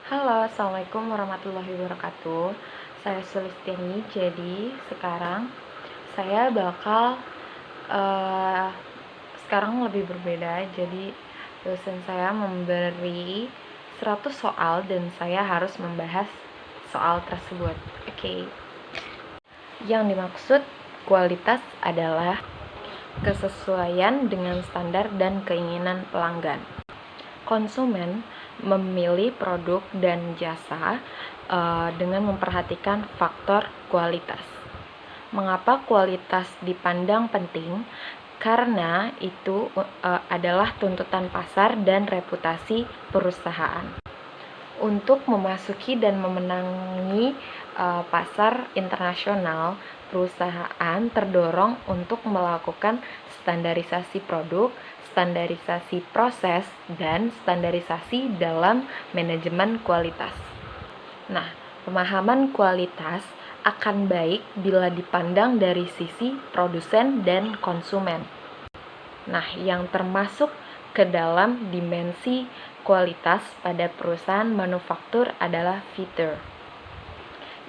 Halo, Assalamualaikum warahmatullahi wabarakatuh. Saya Sulistiani. Jadi sekarang saya bakal eh, sekarang lebih berbeda. Jadi dosen saya memberi 100 soal dan saya harus membahas soal tersebut. Oke. Yang dimaksud kualitas adalah kesesuaian dengan standar dan keinginan pelanggan. Konsumen memilih produk dan jasa dengan memperhatikan faktor kualitas. Mengapa kualitas dipandang penting? Karena itu adalah tuntutan pasar dan reputasi perusahaan. Untuk memasuki dan memenangi pasar internasional, perusahaan terdorong untuk melakukan standarisasi produk, standarisasi proses, dan standarisasi dalam manajemen kualitas. Nah, pemahaman kualitas akan baik bila dipandang dari sisi produsen dan konsumen. Nah, yang termasuk ke dalam dimensi kualitas pada perusahaan manufaktur adalah fitur.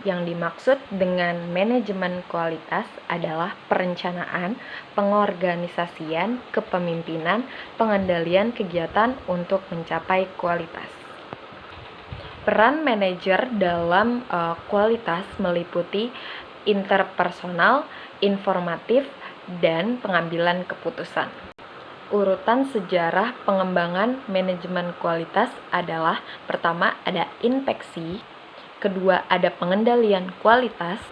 Yang dimaksud dengan manajemen kualitas adalah perencanaan, pengorganisasian, kepemimpinan, pengendalian kegiatan untuk mencapai kualitas. Peran manajer dalam kualitas meliputi interpersonal, informatif, dan pengambilan keputusan. Urutan sejarah pengembangan manajemen kualitas adalah: pertama ada inspeksi, kedua ada pengendalian kualitas,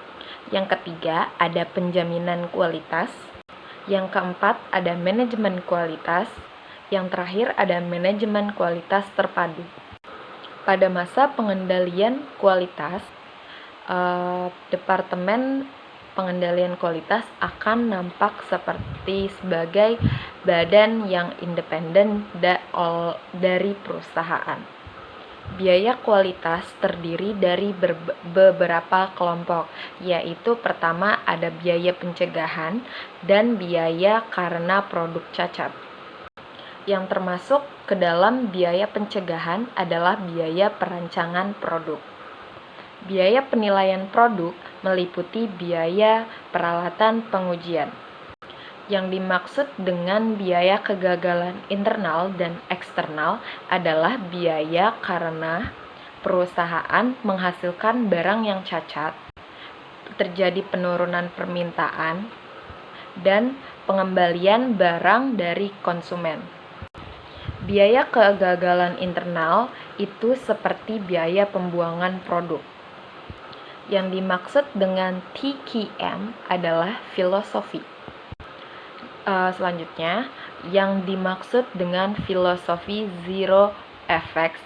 yang ketiga ada penjaminan kualitas, yang keempat ada manajemen kualitas, yang terakhir ada manajemen kualitas terpadu. Pada masa pengendalian kualitas, Departemen Pengendalian Kualitas akan nampak sebagai badan yang independen dari perusahaan. Biaya kualitas terdiri dari beberapa kelompok, yaitu pertama ada biaya pencegahan dan biaya karena produk cacat. Yang termasuk ke dalam biaya pencegahan adalah biaya perancangan produk. Biaya penilaian produk meliputi biaya peralatan pengujian. Yang dimaksud dengan biaya kegagalan internal dan eksternal adalah biaya karena perusahaan menghasilkan barang yang cacat, terjadi penurunan permintaan, dan pengembalian barang dari konsumen. Biaya kegagalan internal itu seperti biaya pembuangan produk. Yang dimaksud dengan TQM adalah filosofi. Selanjutnya, yang dimaksud dengan filosofi zero effects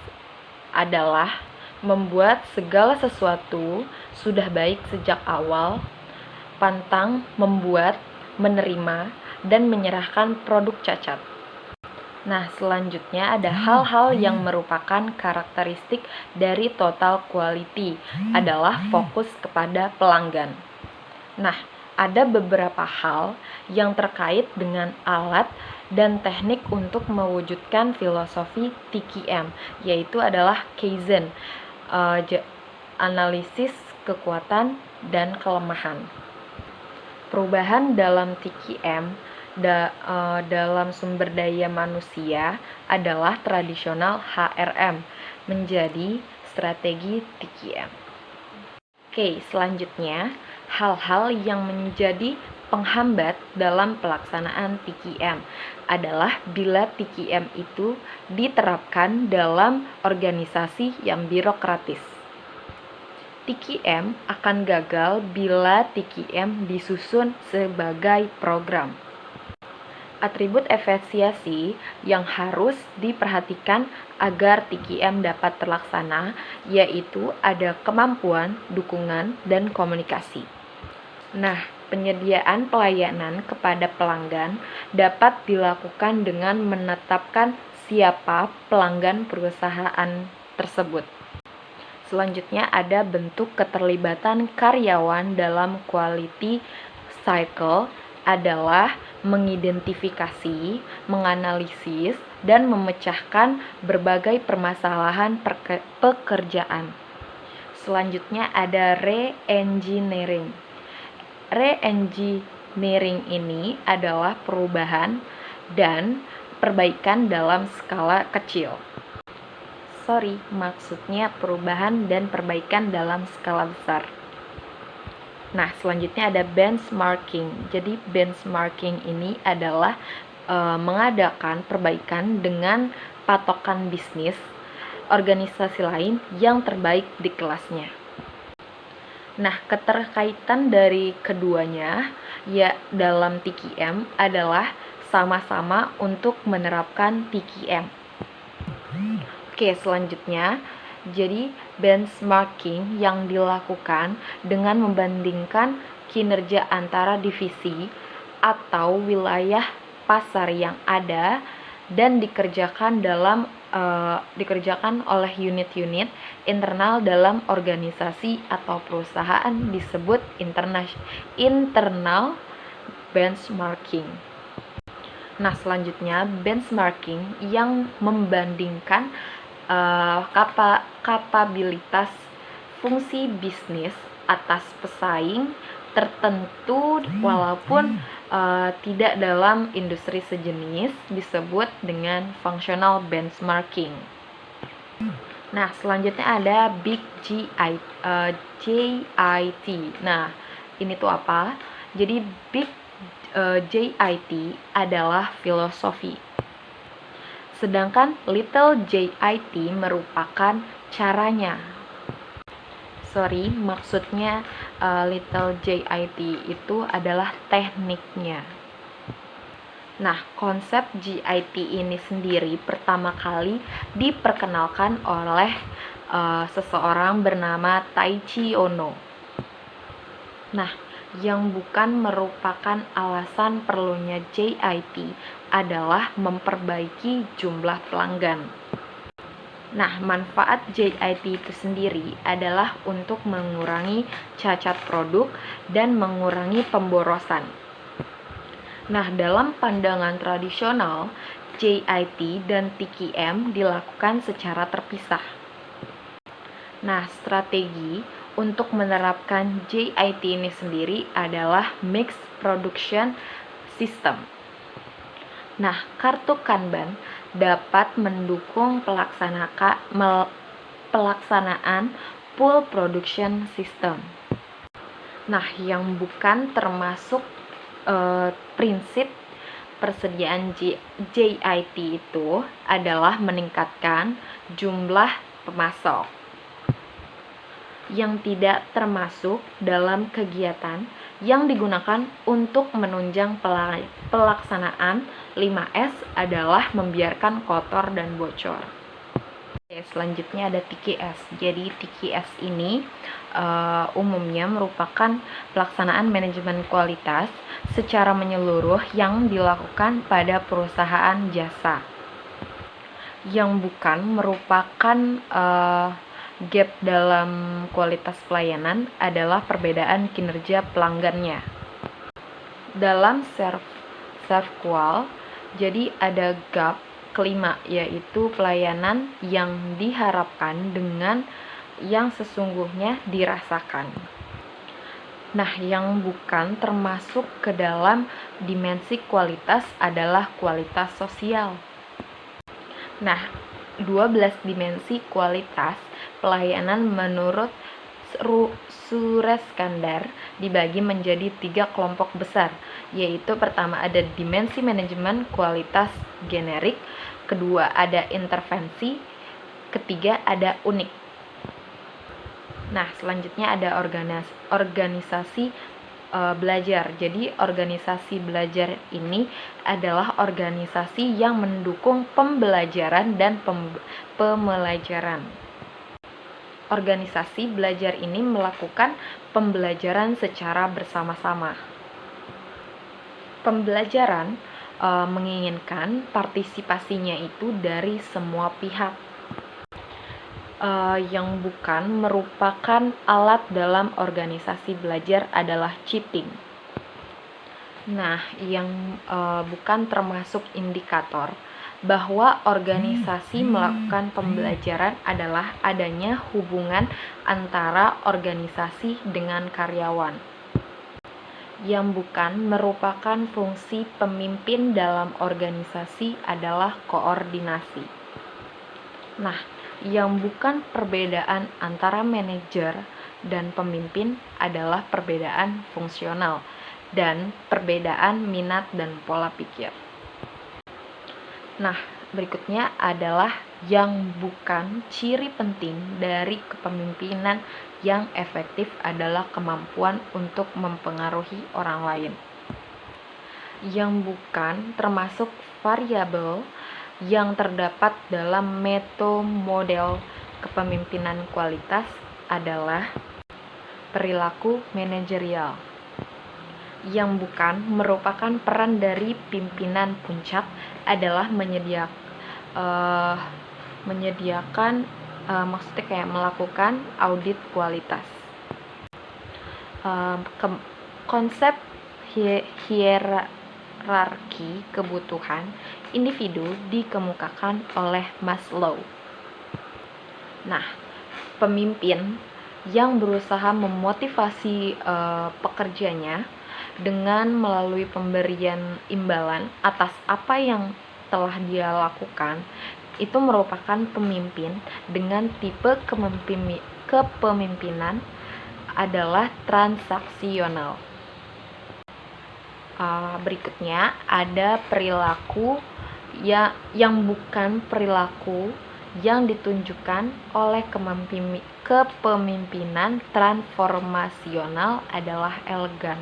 adalah membuat segala sesuatu sudah baik sejak awal, pantang membuat, menerima, dan menyerahkan produk cacat. Nah, selanjutnya ada hal-hal yang merupakan karakteristik dari total quality adalah fokus kepada pelanggan. Nah, ada beberapa hal yang terkait dengan alat dan teknik untuk mewujudkan filosofi TQM, yaitu adalah Kaizen, analisis kekuatan dan kelemahan. Perubahan dalam TQM dalam sumber daya manusia adalah tradisional HRM menjadi strategi TQM. Oke, selanjutnya hal-hal yang menjadi penghambat dalam pelaksanaan TQM adalah bila TQM itu diterapkan dalam organisasi yang birokratis. TQM akan gagal bila TQM disusun sebagai program. Atribut efisiensi yang harus diperhatikan agar TQM dapat terlaksana yaitu ada kemampuan, dukungan, dan komunikasi. Nah, penyediaan pelayanan kepada pelanggan dapat dilakukan dengan menetapkan siapa pelanggan perusahaan tersebut. Selanjutnya ada bentuk keterlibatan karyawan dalam quality cycle adalah mengidentifikasi, menganalisis, dan memecahkan berbagai permasalahan pekerjaan. Selanjutnya ada re-engineering. Re-engineering ini adalah perubahan dan perbaikan dalam skala kecil. Maksudnya perubahan dan perbaikan dalam skala besar. Nah, selanjutnya ada benchmarking. Jadi, benchmarking ini adalah mengadakan perbaikan dengan patokan bisnis organisasi lain yang terbaik di kelasnya. Nah, keterkaitan dari keduanya ya dalam TQM adalah sama-sama untuk menerapkan TQM. Oke, selanjutnya, jadi benchmarking yang dilakukan dengan membandingkan kinerja antara divisi atau wilayah pasar yang ada dan dikerjakan oleh unit-unit internal dalam organisasi atau perusahaan disebut internal benchmarking. Nah, selanjutnya benchmarking yang membandingkan kapabilitas fungsi bisnis atas pesaing tertentu walaupun tidak dalam industri sejenis disebut dengan functional benchmarking. Nah, selanjutnya ada Big JIT. Nah, ini tuh apa? Jadi Big JIT adalah filosofi. Sedangkan Little JIT merupakan caranya. Maksudnya Little JIT itu adalah tekniknya. Nah, konsep JIT ini sendiri pertama kali diperkenalkan oleh seseorang bernama Taiichi Ohno. Nah, yang bukan merupakan alasan perlunya JIT adalah memperbaiki jumlah pelanggan. Nah, manfaat JIT itu sendiri adalah untuk mengurangi cacat produk dan mengurangi pemborosan. Nah, dalam pandangan tradisional, JIT dan TQM dilakukan secara terpisah. Nah, strategi untuk menerapkan JIT ini sendiri adalah Mixed Production System. Nah, kartu Kanban dapat mendukung pelaksanaan Full Production System. Nah, yang bukan termasuk prinsip persediaan JIT itu adalah meningkatkan jumlah pemasok. Yang tidak termasuk dalam kegiatan yang digunakan untuk menunjang pelaksanaan 5S adalah membiarkan kotor dan bocor. Selanjutnya ada TQS. Jadi TQS ini umumnya merupakan pelaksanaan manajemen kualitas secara menyeluruh yang dilakukan pada perusahaan jasa. Yang bukan merupakan gap dalam kualitas pelayanan adalah perbedaan kinerja pelanggannya. Dalam self-qual, jadi ada gap kelima, yaitu pelayanan yang diharapkan dengan yang sesungguhnya dirasakan. Nah, yang bukan termasuk ke dalam dimensi kualitas adalah kualitas sosial. Nah, 12 dimensi kualitas pelayanan menurut Sureskandar dibagi menjadi 3 kelompok besar, yaitu pertama ada dimensi manajemen kualitas generik, kedua ada intervensi, ketiga ada unik. Nah, selanjutnya ada organisasi belajar. Jadi organisasi belajar ini adalah organisasi yang mendukung pembelajaran dan pembelajaran. Organisasi belajar ini melakukan pembelajaran secara bersama-sama. Pembelajaran menginginkan partisipasinya itu dari semua pihak. Yang bukan merupakan alat dalam organisasi belajar adalah cheating. Nah, yang bukan termasuk indikator bahwa organisasi melakukan pembelajaran adalah adanya hubungan antara organisasi dengan karyawan. Yang bukan merupakan fungsi pemimpin dalam organisasi adalah koordinasi. Nah, yang bukan perbedaan antara manajer dan pemimpin adalah perbedaan fungsional dan perbedaan minat dan pola pikir. Nah, berikutnya adalah yang bukan ciri penting dari kepemimpinan yang efektif adalah kemampuan untuk mempengaruhi orang lain. Yang bukan termasuk variabel yang terdapat dalam model kepemimpinan kualitas adalah perilaku manajerial. Yang bukan merupakan peran dari pimpinan puncak adalah maksudnya kayak melakukan audit kualitas. Konsep hierarki kebutuhan individu dikemukakan oleh Maslow. Nah, pemimpin yang berusaha memotivasi pekerjanya dengan melalui pemberian imbalan atas apa yang telah dia lakukan, itu merupakan pemimpin dengan tipe kepemimpinan adalah transaksional. Berikutnya ada perilaku yang bukan perilaku yang ditunjukkan oleh kepemimpinan transformasional adalah elegan.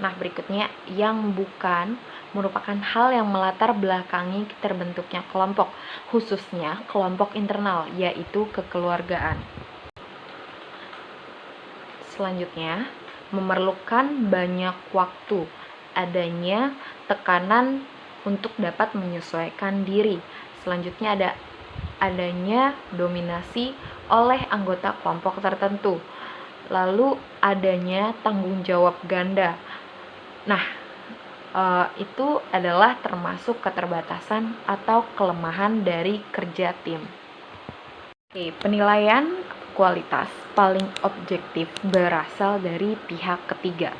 Nah, berikutnya yang bukan merupakan hal yang melatar belakangi terbentuknya kelompok, khususnya kelompok internal, yaitu kekeluargaan. Selanjutnya, memerlukan banyak waktu, adanya tekanan untuk dapat menyesuaikan diri. Selanjutnya ada adanya dominasi oleh anggota kelompok tertentu. Lalu adanya tanggung jawab ganda. Nah, itu adalah termasuk keterbatasan atau kelemahan dari kerja tim. Oke, penilaian kualitas paling objektif berasal dari pihak ketiga.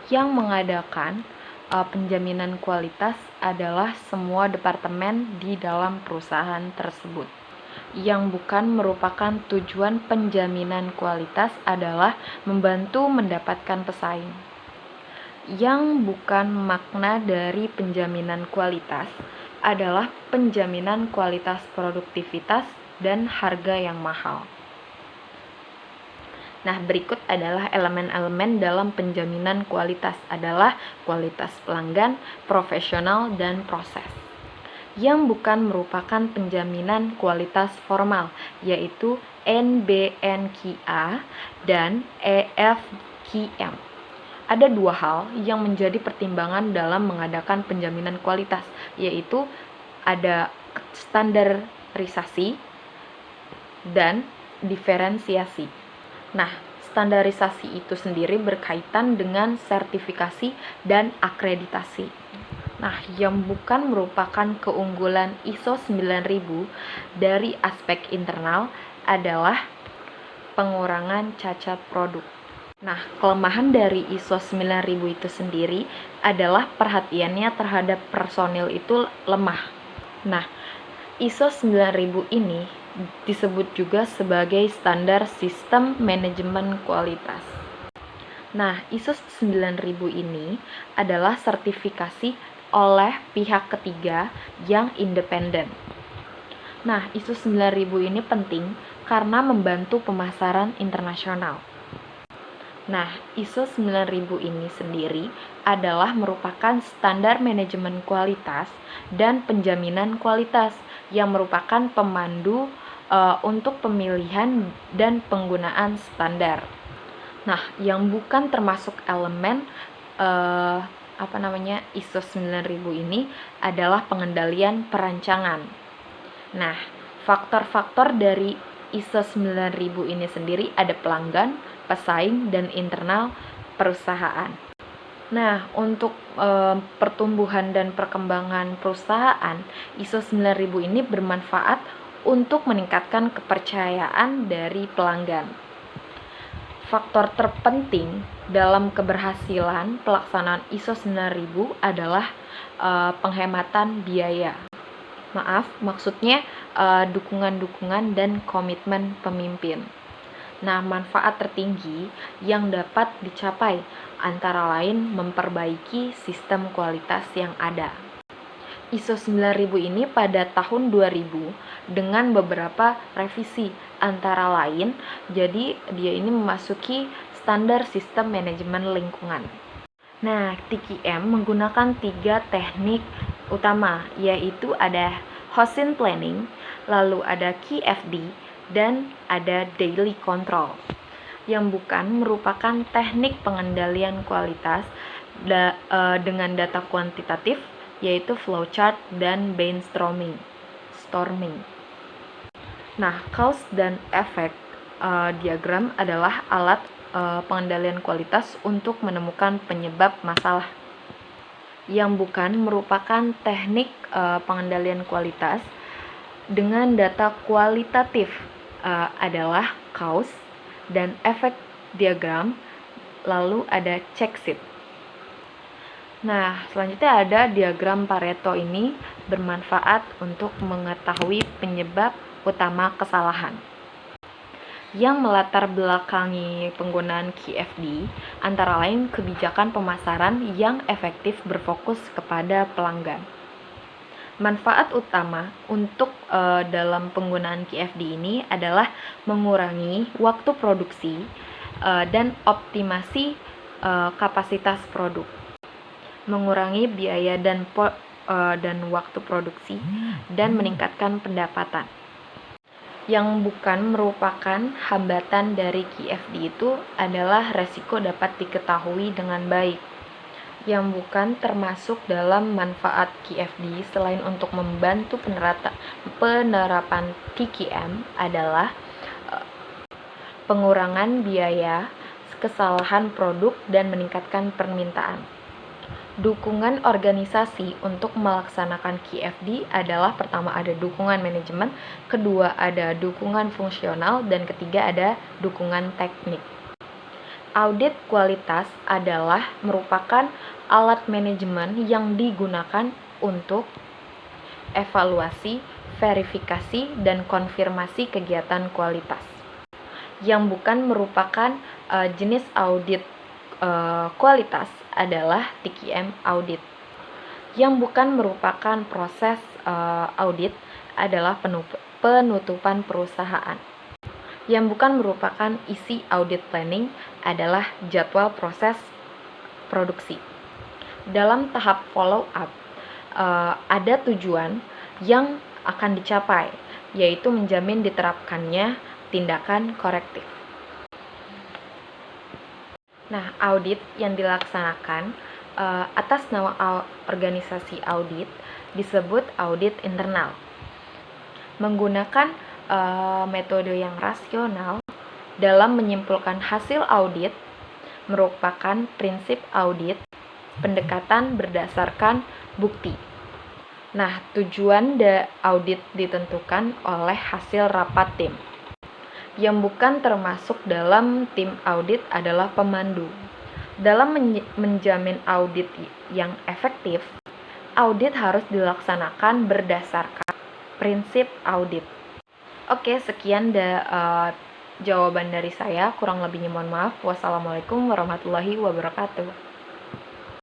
Yang mengadakan penjaminan kualitas adalah semua departemen di dalam perusahaan tersebut. Yang bukan merupakan tujuan penjaminan kualitas adalah membantu mendapatkan pesaing. Yang bukan makna dari penjaminan kualitas adalah penjaminan kualitas produktivitas dan harga yang mahal. Nah, berikut adalah elemen-elemen dalam penjaminan kualitas adalah kualitas pelanggan, profesional, dan proses. Yang bukan merupakan penjaminan kualitas formal, yaitu NBNQA dan EFQM. Ada dua hal yang menjadi pertimbangan dalam mengadakan penjaminan kualitas, yaitu ada standarisasi dan diferensiasi. Nah, standarisasi itu sendiri berkaitan dengan sertifikasi dan akreditasi. Nah, yang bukan merupakan keunggulan ISO 9000 dari aspek internal adalah pengurangan cacat produk. Nah, kelemahan dari ISO 9000 itu sendiri adalah perhatiannya terhadap personil itu lemah. Nah, ISO 9000 ini disebut juga sebagai standar sistem manajemen kualitas. Nah, ISO 9000 ini adalah sertifikasi oleh pihak ketiga yang independen. Nah, ISO 9000 ini penting karena membantu pemasaran internasional. Nah, ISO 9000 ini sendiri adalah merupakan standar manajemen kualitas dan penjaminan kualitas yang merupakan pemandu untuk pemilihan dan penggunaan standar. Nah, yang bukan termasuk elemen ISO 9000 ini adalah pengendalian perancangan. Nah, faktor-faktor dari ISO 9000 ini sendiri ada pelanggan, pesaing, dan internal perusahaan. Nah, untuk pertumbuhan dan perkembangan perusahaan, ISO 9000 ini bermanfaat untuk meningkatkan kepercayaan dari pelanggan. Faktor terpenting dalam keberhasilan pelaksanaan ISO 9000 adalah penghematan biaya. Maksudnya dukungan-dukungan dan komitmen pemimpin. Nah, manfaat tertinggi yang dapat dicapai antara lain memperbaiki sistem kualitas yang ada. ISO 9000 ini pada tahun 2000 dengan beberapa revisi, antara lain jadi dia ini memasuki standar sistem manajemen lingkungan. Nah, TQM menggunakan 3 teknik utama, yaitu ada Hoshin Planning, lalu ada QFD, dan ada Daily Control, yang bukan merupakan teknik pengendalian kualitas dengan data kuantitatif, yaitu flowchart dan brainstorming. Nah, cause dan effect diagram adalah alat pengendalian kualitas untuk menemukan penyebab masalah, yang bukan merupakan teknik pengendalian kualitas dengan data kualitatif adalah cause dan effect diagram, lalu ada check sheet. Nah, selanjutnya ada diagram Pareto. Ini bermanfaat untuk mengetahui penyebab utama kesalahan. Yang melatar belakangi penggunaan QFD antara lain kebijakan pemasaran yang efektif berfokus kepada pelanggan. Manfaat utama untuk dalam penggunaan QFD ini adalah mengurangi waktu produksi dan optimasi kapasitas produk, mengurangi biaya dan waktu produksi, dan meningkatkan pendapatan. Yang bukan merupakan hambatan dari QFD itu adalah resiko dapat diketahui dengan baik. Yang bukan termasuk dalam manfaat QFD selain untuk membantu penerapan TQM adalah pengurangan biaya, kesalahan produk, dan meningkatkan permintaan. Dukungan organisasi untuk melaksanakan QFD adalah pertama ada dukungan manajemen, kedua ada dukungan fungsional, dan ketiga ada dukungan teknik. Audit kualitas adalah merupakan alat manajemen yang digunakan untuk evaluasi, verifikasi, dan konfirmasi kegiatan kualitas. Yang bukan merupakan jenis audit kualitas adalah TQM audit. Yang bukan merupakan proses audit adalah penutupan perusahaan. Yang bukan merupakan isi audit planning adalah jadwal proses produksi. Dalam tahap follow up, ada tujuan yang akan dicapai, yaitu menjamin diterapkannya tindakan korektif. Nah, audit yang dilaksanakan atas nama organisasi audit disebut audit internal. Menggunakan metode yang rasional dalam menyimpulkan hasil audit merupakan prinsip audit, pendekatan berdasarkan bukti. Nah, tujuan audit ditentukan oleh hasil rapat tim. Yang bukan termasuk dalam tim audit adalah pemandu. Dalam menjamin audit yang efektif, audit harus dilaksanakan berdasarkan prinsip audit. Oke, sekian jawaban dari saya. Kurang lebihnya mohon maaf. Wassalamualaikum warahmatullahi wabarakatuh.